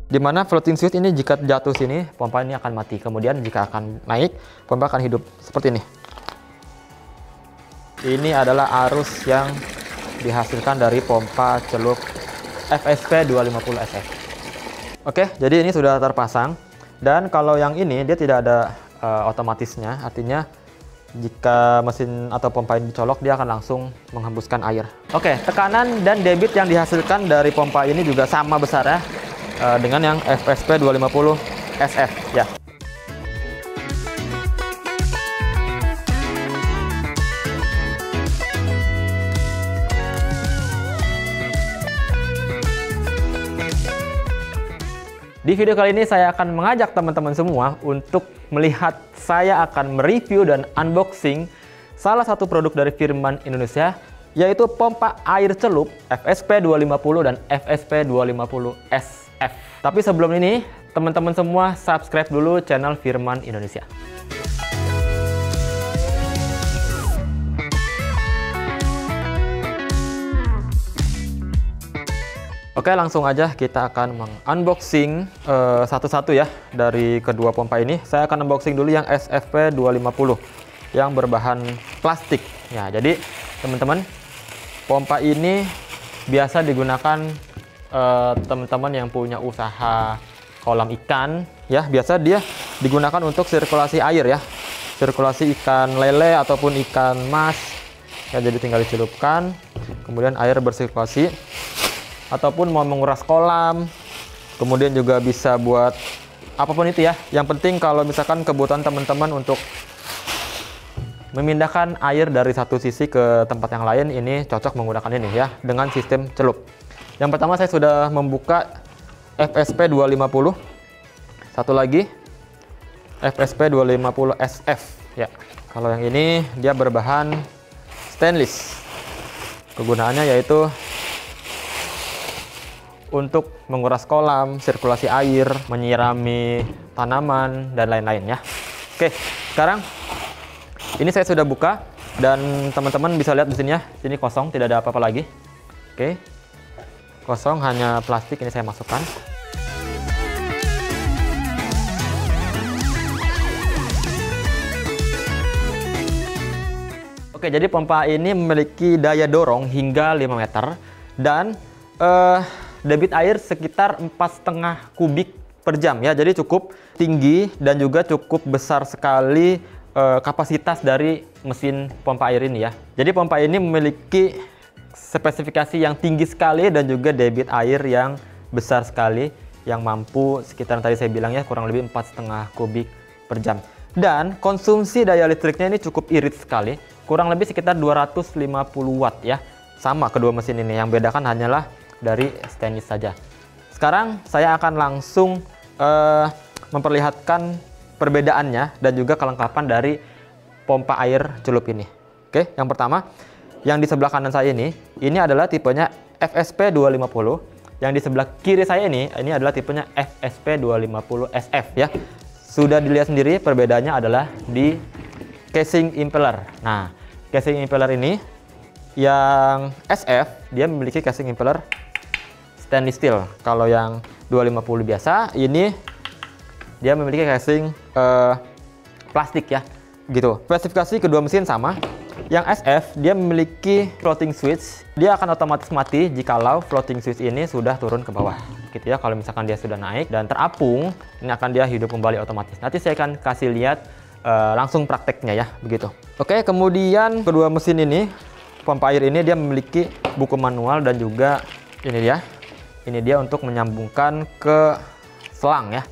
Dimana floating switch ini jika jatuh sini, pompa ini akan mati. Kemudian jika akan naik, pompa akan hidup seperti ini. Ini adalah arus yang dihasilkan dari pompa celup FSP 250 SF. Oke, jadi ini sudah terpasang. Dan kalau yang ini dia tidak ada otomatisnya, artinya jika mesin atau pompa ini dicolok, dia akan langsung menghembuskan air. Oke, tekanan dan debit yang dihasilkan dari pompa ini juga sama besar ya, dengan yang FSP 250 SF ya. Di video kali ini saya akan mengajak teman-teman semua untuk melihat saya akan mereview dan unboxing salah satu produk dari Firman Indonesia, yaitu pompa air celup FSP 250 dan FSP 250 SF. Tapi sebelum ini, teman-teman semua subscribe dulu channel Firman Indonesia. Oke, langsung aja kita akan unboxing satu-satu ya dari kedua pompa ini. Saya akan unboxing dulu yang SFP 250 yang berbahan plastik. Ya, jadi teman-teman, pompa ini biasa digunakan teman-teman yang punya usaha kolam ikan ya. Biasa dia digunakan untuk sirkulasi air ya. Sirkulasi ikan lele ataupun ikan mas. Ya, jadi tinggal dicelupkan, kemudian air bersirkulasi. Ataupun mau menguras kolam, kemudian juga bisa buat apapun itu ya. Yang penting kalau misalkan kebutuhan teman-teman untuk memindahkan air dari satu sisi ke tempat yang lain, ini cocok menggunakan ini ya, dengan sistem celup. Yang pertama saya sudah membuka FSP 250. Satu lagi FSP 250 SF ya. Kalau yang ini dia berbahan stainless. Kegunaannya yaitu untuk menguras kolam, sirkulasi air, menyirami tanaman, dan lain-lain ya. Oke, sekarang ini saya sudah buka dan teman-teman bisa lihat di sini ya. Sini kosong, tidak ada apa-apa lagi. Oke, kosong, hanya plastik. Ini saya masukkan. Oke, jadi pompa ini memiliki daya dorong hingga 5 meter dan debit air sekitar 4,5 kubik per jam ya. Jadi cukup tinggi dan juga cukup besar sekali kapasitas dari mesin pompa air ini ya. Jadi pompa ini memiliki spesifikasi yang tinggi sekali dan juga debit air yang besar sekali, yang mampu sekitar tadi saya bilang ya, kurang lebih 4,5 kubik per jam. Dan konsumsi daya listriknya ini cukup irit sekali, kurang lebih sekitar 250 watt ya. Sama kedua mesin ini, yang bedakan hanyalah dari stainless saja. Sekarang saya akan langsung memperlihatkan perbedaannya dan juga kelengkapan dari pompa air celup ini. Oke, yang pertama, yang di sebelah kanan saya ini adalah tipenya FSP 250. Yang di sebelah kiri saya ini adalah tipenya FSP 250 SF ya. Sudah dilihat sendiri perbedaannya adalah di casing impeller. Nah, casing impeller ini yang SF dia memiliki casing impeller stainless steel. Kalau yang 250 biasa, ini dia memiliki casing plastik ya, gitu. Spesifikasi kedua mesin sama. Yang SF dia memiliki floating switch. Dia akan otomatis mati jikalau floating switch ini sudah turun ke bawah, gitu ya. Kalau misalkan dia sudah naik dan terapung, ini akan dia hidup kembali otomatis. Nanti saya akan kasih lihat langsung prakteknya ya, begitu. Oke, kemudian kedua mesin ini, pompa air ini dia memiliki buku manual dan juga ini dia untuk menyambungkan ke selang ya.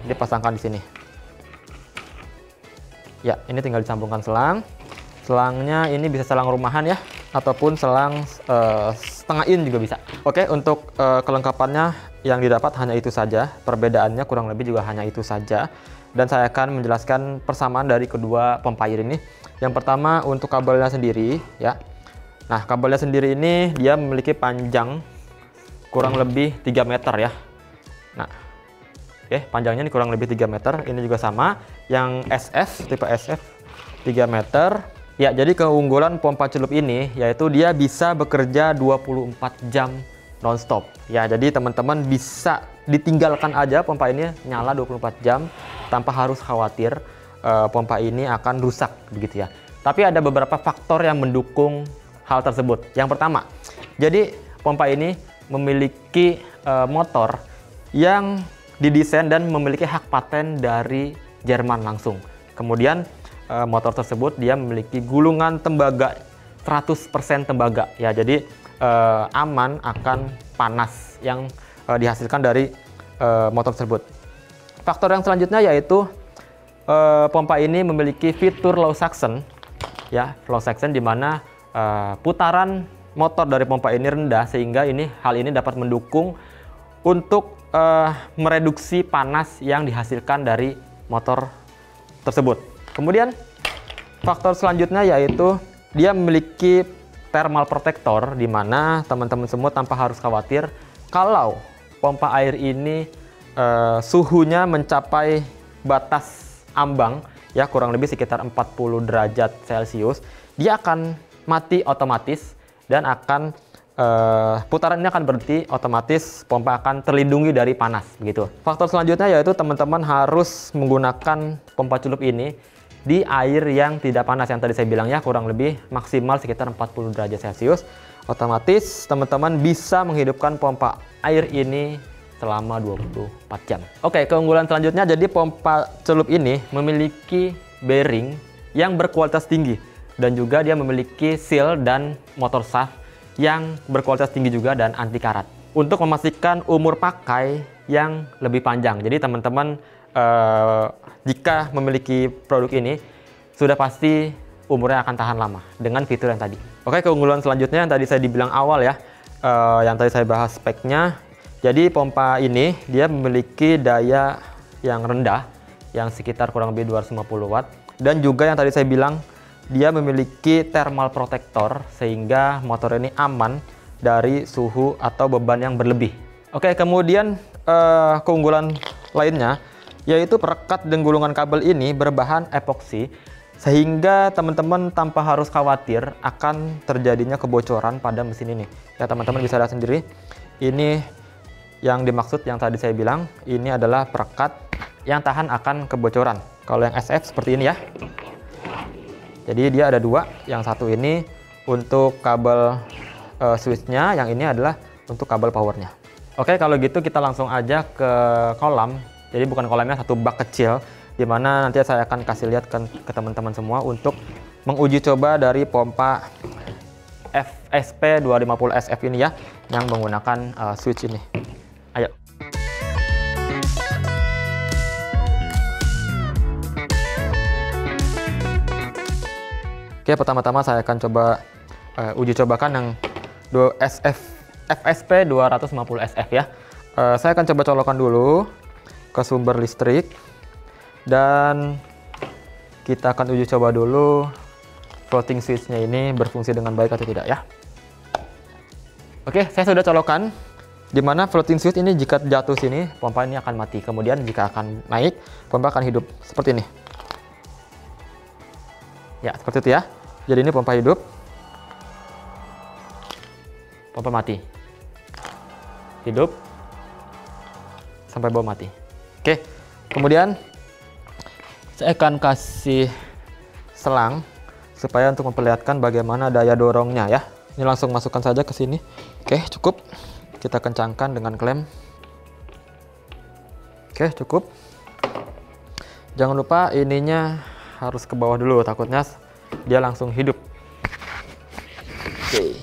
Dipasangkan di sini. Ya, ini tinggal disambungkan selang. Selangnya ini bisa selang rumahan ya, ataupun selang setengah in juga bisa. Oke, untuk kelengkapannya yang didapat hanya itu saja. Perbedaannya kurang lebih juga hanya itu saja. Dan saya akan menjelaskan persamaan dari kedua pompa air ini. Yang pertama untuk kabelnya sendiri ya. Nah, kabelnya sendiri ini dia memiliki panjang kurang lebih 3 meter ya. Nah, panjangnya ini kurang lebih 3 meter. Ini juga sama. Yang SF, tipe SF 3 meter. Ya, jadi keunggulan pompa celup ini yaitu dia bisa bekerja 24 jam non-stop. Ya, jadi teman-teman bisa ditinggalkan aja pompa ini nyala 24 jam tanpa harus khawatir pompa ini akan rusak begitu ya. Tapi ada beberapa faktor yang mendukung hal tersebut. Yang pertama, jadi pompa ini memiliki motor yang didesain dan memiliki hak paten dari Jerman langsung. Kemudian motor tersebut dia memiliki gulungan tembaga 100% tembaga ya, jadi aman akan panas yang dihasilkan dari motor tersebut. Faktor yang selanjutnya yaitu pompa ini memiliki fitur low suction ya, low suction di mana putaran motor dari pompa ini rendah, sehingga hal ini dapat mendukung untuk mereduksi panas yang dihasilkan dari motor tersebut. Kemudian faktor selanjutnya yaitu dia memiliki thermal protector, di mana teman-teman semua tanpa harus khawatir kalau pompa air ini suhunya mencapai batas ambang ya, kurang lebih sekitar 40 derajat Celcius, dia akan mati otomatis dan akan putaran ini akan berhenti otomatis, pompa akan terlindungi dari panas begitu. Faktor selanjutnya yaitu teman-teman harus menggunakan pompa celup ini di air yang tidak panas, yang tadi saya bilang ya, kurang lebih maksimal sekitar 40 derajat Celcius. Otomatis teman-teman bisa menghidupkan pompa air ini selama 24 jam. Oke, keunggulan selanjutnya, jadi pompa celup ini memiliki bearing yang berkualitas tinggi dan juga dia memiliki seal dan motor shaft yang berkualitas tinggi juga dan anti karat untuk memastikan umur pakai yang lebih panjang. Jadi teman-teman jika memiliki produk ini sudah pasti umurnya akan tahan lama dengan fitur yang tadi. Oke, keunggulan selanjutnya yang tadi saya dibilang awal ya, yang tadi saya bahas speknya. Jadi pompa ini dia memiliki daya yang rendah, yang sekitar kurang lebih 250 watt, dan juga yang tadi saya bilang dia memiliki thermal protector sehingga motor ini aman dari suhu atau beban yang berlebih. Oke, kemudian keunggulan lainnya yaitu perekat dan gulungan kabel ini berbahan epoksi, sehingga teman-teman tanpa harus khawatir akan terjadinya kebocoran pada mesin ini. Ya, teman-teman bisa lihat sendiri, ini yang dimaksud yang tadi saya bilang, ini adalah perekat yang tahan akan kebocoran. Kalau yang SF seperti ini ya. Jadi dia ada dua, yang satu ini untuk kabel switchnya, yang ini adalah untuk kabel powernya. Oke, kalau gitu kita langsung aja ke kolam. Jadi bukan kolamnya, satu bak kecil, dimana nanti saya akan kasih lihat ke teman-teman semua untuk menguji coba dari pompa FSP 250 SF ini ya, yang menggunakan switch ini. Ayo. Oke, pertama-tama saya akan coba uji cobakan yang FSP 250 SF ya. Saya akan coba colokan dulu ke sumber listrik dan kita akan uji coba dulu floating switch-nya ini berfungsi dengan baik atau tidak ya. Oke, saya sudah colokan, dimana floating switch ini jika jatuh sini pompa ini akan mati, kemudian jika akan naik pompa akan hidup seperti ini ya, seperti itu ya. Jadi ini pompa hidup, pompa mati, hidup sampai bawah mati. Oke, kemudian saya akan kasih selang supaya untuk memperlihatkan bagaimana daya dorongnya ya. Ini langsung masukkan saja ke sini. Oke, cukup. Kita kencangkan dengan klem. Oke, cukup. Jangan lupa ininya harus ke bawah dulu, takutnya dia langsung hidup. Oke.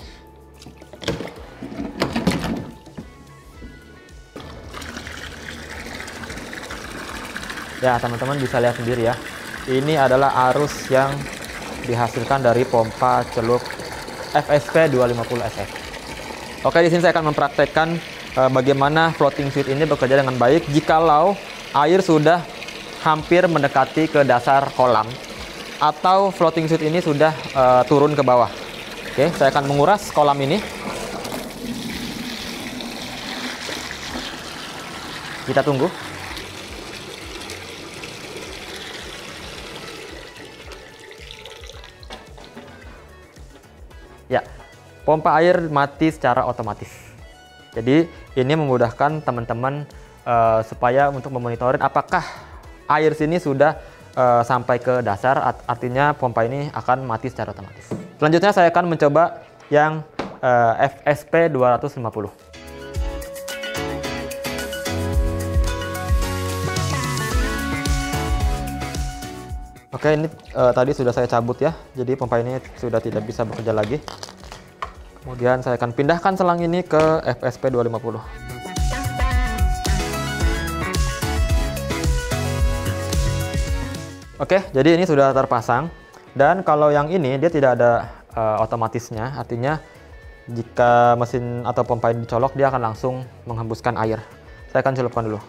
Ya, teman-teman bisa lihat sendiri ya. Ini adalah arus yang dihasilkan dari pompa celup FSP 250 SF. Oke, di sini saya akan mempraktekkan bagaimana floating switch ini bekerja dengan baik jikalau air sudah hampir mendekati ke dasar kolam atau floating switch ini sudah turun ke bawah. Oke, saya akan menguras kolam ini. Kita tunggu. Ya, pompa air mati secara otomatis. Jadi ini memudahkan teman-teman supaya untuk memonitorin apakah air sini sudah sampai ke dasar, artinya pompa ini akan mati secara otomatis. Selanjutnya saya akan mencoba yang FSP 250. Oke, ini tadi sudah saya cabut ya, jadi pompa ini sudah tidak bisa bekerja lagi. Kemudian saya akan pindahkan selang ini ke FSP 250. Oke, jadi ini sudah terpasang. Dan kalau yang ini dia tidak ada otomatisnya, artinya jika mesin atau pompa ini dicolok dia akan langsung menghembuskan air. Saya akan celupkan dulu.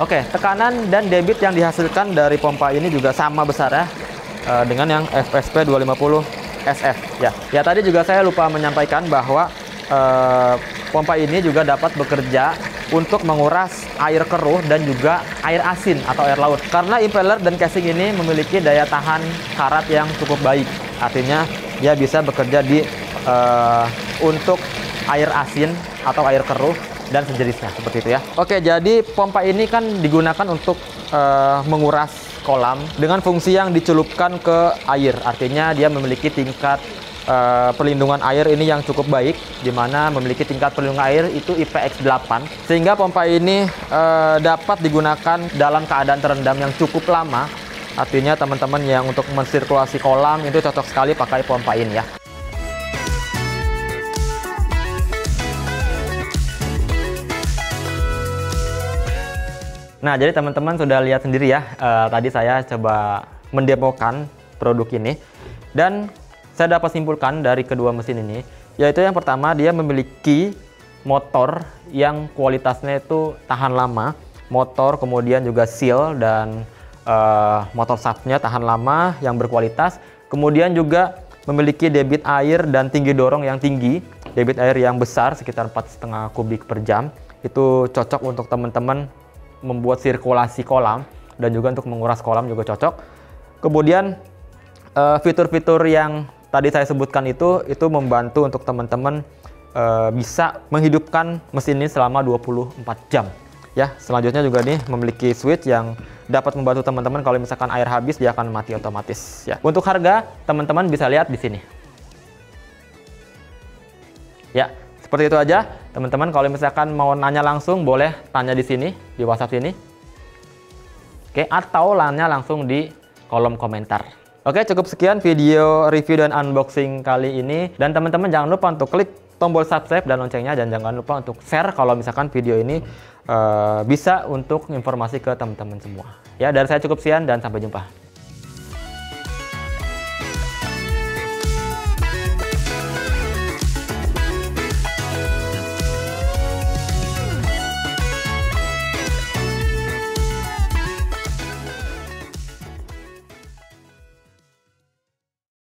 Oke, tekanan dan debit yang dihasilkan dari pompa ini juga sama besar ya dengan yang FSP 250 SF ya. Ya, tadi juga saya lupa menyampaikan bahwa pompa ini juga dapat bekerja untuk menguras air keruh dan juga air asin atau air laut. Karena impeller dan casing ini memiliki daya tahan karat yang cukup baik. Artinya dia bisa bekerja di untuk air asin atau air keruh dan sejenisnya, seperti itu ya. Oke, jadi pompa ini kan digunakan untuk menguras kolam dengan fungsi yang dicelupkan ke air. Artinya dia memiliki tingkat perlindungan air ini yang cukup baik, di mana memiliki tingkat perlindungan air itu IPX8, sehingga pompa ini dapat digunakan dalam keadaan terendam yang cukup lama. Artinya teman-teman yang untuk mensirkulasi kolam itu cocok sekali pakai pompa ini ya. Nah, jadi teman-teman sudah lihat sendiri ya, tadi saya coba mendemokan produk ini, dan saya dapat simpulkan dari kedua mesin ini, yaitu yang pertama dia memiliki motor yang kualitasnya itu tahan lama, motor kemudian juga seal dan motor shaftnya tahan lama yang berkualitas, kemudian juga memiliki debit air dan tinggi dorong yang tinggi, debit air yang besar sekitar 4,5 kubik per jam, itu cocok untuk teman-teman membuat sirkulasi kolam dan juga untuk menguras kolam juga cocok. Kemudian fitur-fitur yang tadi saya sebutkan itu membantu untuk teman-teman bisa menghidupkan mesin ini selama 24 jam. Ya, selanjutnya juga nih memiliki switch yang dapat membantu teman-teman kalau misalkan air habis dia akan mati otomatis ya. Untuk harga teman-teman bisa lihat di sini. Ya, seperti itu aja. Teman-teman kalau misalkan mau nanya langsung boleh tanya di sini di WhatsApp sini. Oke, atau nanya langsung di kolom komentar. Oke, cukup sekian video review dan unboxing kali ini. Dan teman-teman jangan lupa untuk klik tombol subscribe dan loncengnya. Dan jangan lupa untuk share kalau misalkan video ini bisa untuk informasi ke teman-teman semua. Ya, dari saya cukup sekian dan sampai jumpa.